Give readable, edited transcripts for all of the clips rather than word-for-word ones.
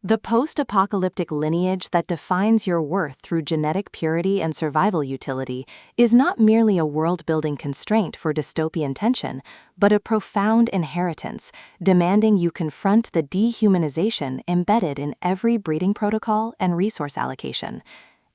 The post-apocalyptic lineage that defines your worth through genetic purity and survival utility is not merely a world-building constraint for dystopian tension, but a profound inheritance, demanding you confront the dehumanization embedded in every breeding protocol and resource allocation.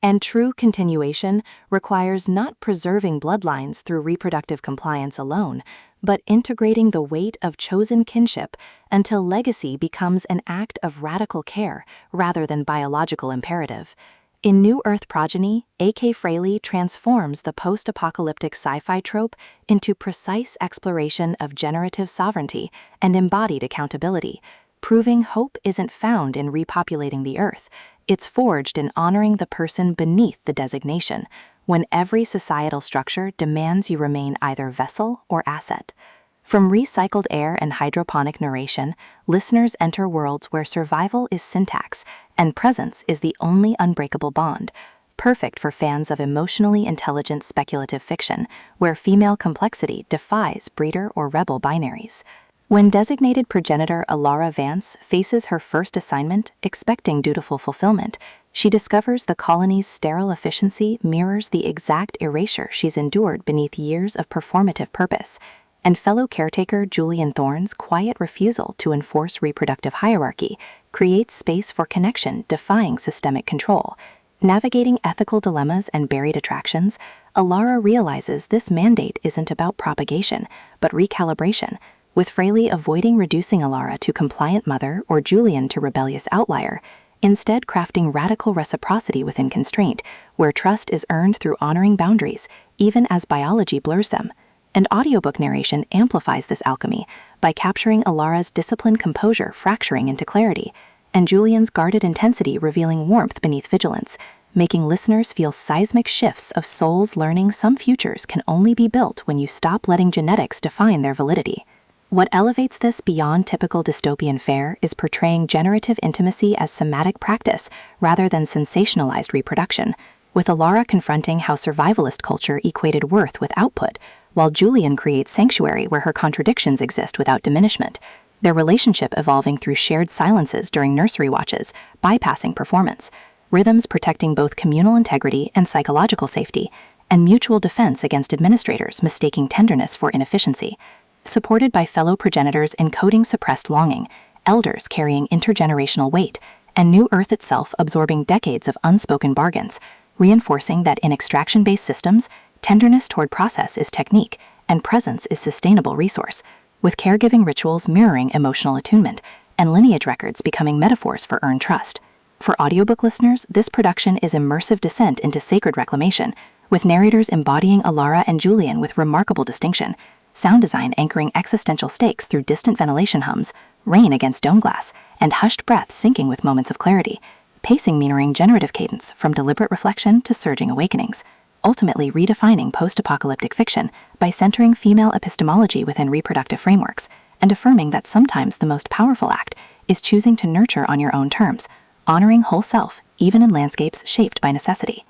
And true continuation requires not preserving bloodlines through reproductive compliance alone, but integrating the weight of chosen kinship until legacy becomes an act of radical care rather than biological imperative. In Newearth Progeny, A.K. Frailey transforms the post-apocalyptic sci-fi trope into precise exploration of generative sovereignty and embodied accountability, proving hope isn't found in repopulating the Earth. It's forged in honoring the person beneath the designation, when every societal structure demands you remain either vessel or asset. From recycled air and hydroponic narration, listeners enter worlds where survival is syntax and presence is the only unbreakable bond, perfect for fans of emotionally intelligent speculative fiction, where female complexity defies breeder or rebel binaries. When designated progenitor Alara Vance faces her first assignment, expecting dutiful fulfillment, she discovers the colony's sterile efficiency mirrors the exact erasure she's endured beneath years of performative purpose, and fellow caretaker Julian Thorne's quiet refusal to enforce reproductive hierarchy creates space for connection defying systemic control. Navigating ethical dilemmas and buried attractions, Alara realizes this mandate isn't about propagation, but recalibration, with Frailey avoiding reducing Alara to compliant mother or Julian to rebellious outlier, instead crafting radical reciprocity within constraint, where trust is earned through honoring boundaries, even as biology blurs them. And audiobook narration amplifies this alchemy by capturing Alara's disciplined composure fracturing into clarity, and Julian's guarded intensity revealing warmth beneath vigilance, making listeners feel seismic shifts of souls learning some futures can only be built when you stop letting genetics define their validity. What elevates this beyond typical dystopian fare is portraying generative intimacy as somatic practice rather than sensationalized reproduction, with Alara confronting how survivalist culture equated worth with output, while Julian creates sanctuary where her contradictions exist without diminishment, their relationship evolving through shared silences during nursery watches, bypassing performance, rhythms protecting both communal integrity and psychological safety, and mutual defense against administrators mistaking tenderness for inefficiency. Supported by fellow progenitors encoding suppressed longing, elders carrying intergenerational weight, and Newearth itself absorbing decades of unspoken bargains, reinforcing that in extraction-based systems, tenderness toward process is technique, and presence is sustainable resource, with caregiving rituals mirroring emotional attunement, and lineage records becoming metaphors for earned trust. For audiobook listeners, this production is immersive descent into sacred reclamation, with narrators embodying Alara and Julian with remarkable distinction, sound design anchoring existential stakes through distant ventilation hums, rain against dome glass, and hushed breath syncing with moments of clarity, pacing mirroring generative cadence from deliberate reflection to surging awakenings, ultimately redefining post-apocalyptic fiction by centering female epistemology within reproductive frameworks, and affirming that sometimes the most powerful act is choosing to nurture on your own terms, honoring whole self, even in landscapes shaped by necessity.